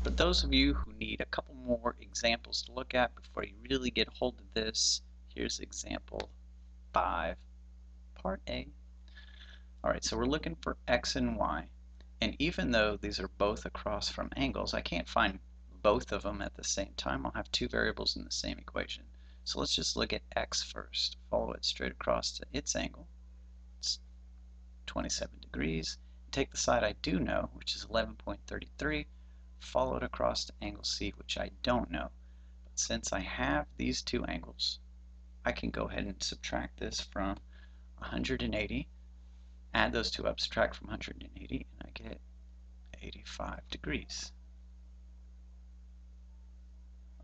For those of you who need a couple more examples to look at before you really get hold of this, here's example 5, part A. Alright, so we're looking for x and y, and even though these are both across from angles, I can't find both of them at the same time. I'll have two variables in the same equation. So let's just look at x first. Follow it straight across to its angle. It's 27 degrees. Take the side I do know, which is 11.33, follow it across to angle C, which I don't know. But since I have these two angles, I can go ahead and subtract this from 180, add those two up, subtract from 180, and I get 85 degrees.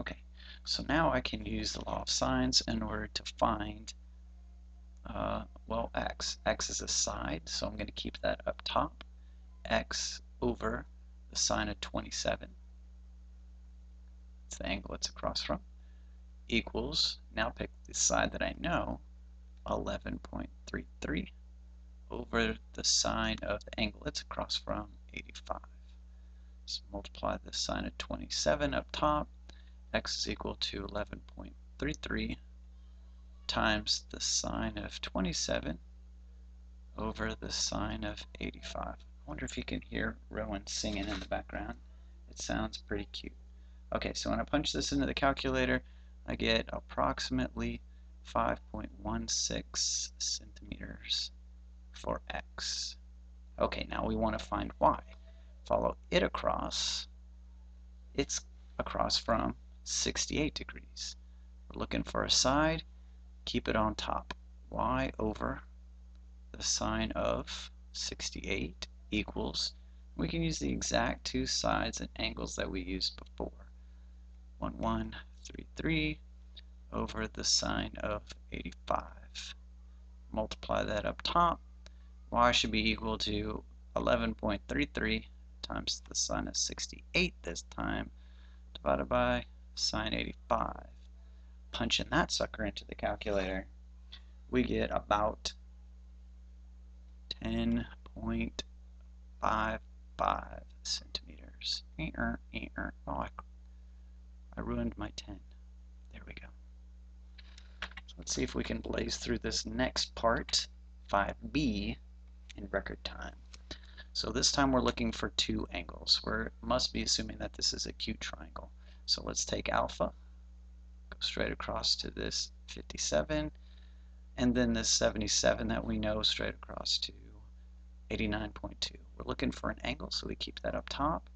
Okay, so now I can use the law of sines in order to find, well, x. X is a side, so I'm going to keep that up top. X over the sine of 27, it's the angle it's across from, equals, now pick the side that I know, 11.33 over the sine of the angle it's across from, 85. So multiply the sine of 27 up top, x is equal to 11.33 times the sine of 27 over the sine of 85. I wonder if you can hear Rowan singing in the background. It sounds pretty cute. Okay, so when I punch this into the calculator, I get approximately 5.16 centimeters for x. Okay, now we want to find y. Follow it across. It's across from 68 degrees. We're looking for a side. Keep it on top. Y over the sine of 68 equals, we can use the exact two sides and angles that we used before. 1133 over the sine of 85. Multiply that up top. Y should be equal to 11.33 times the sine of 68 this time, divided by sine 85. Punching that sucker into the calculator, we get about 10.55 centimeters. Oh, I ruined my 10. There we go. So let's see if we can blaze through this next part, 5B, in record time. So this time we're looking for two angles. We must be assuming that this is a acute triangle. So let's take alpha, go straight across to this 57, and then this 77 that we know straight across to 89.2. We're looking for an angle, so we keep that up top.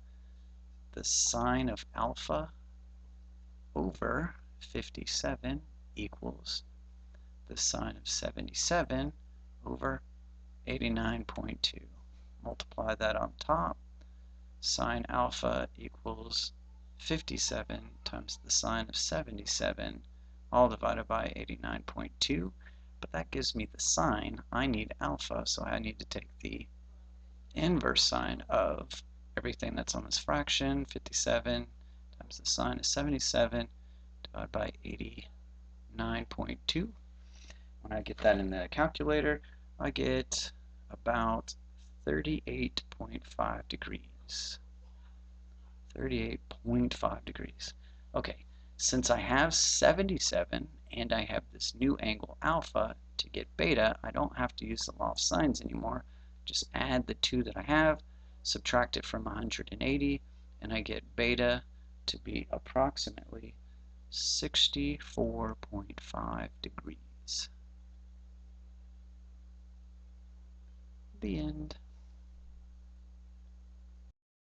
The sine of alpha over 57 equals the sine of 77 over 89.2. Multiply that on top. Sine alpha equals 57 times the sine of 77, all divided by 89.2. But that gives me the sine. I need alpha, so I need to take the inverse sine of everything that's on this fraction, 57 times the sine of 77, divided by 89.2. When I get that in the calculator, I get about 38.5 degrees. 38.5 degrees. Okay, since I have 77 and I have this new angle alpha, to get beta, I don't have to use the law of sines anymore. Just add the two that I have, subtract it from 180, and I get beta to be approximately 64.5 degrees. The end.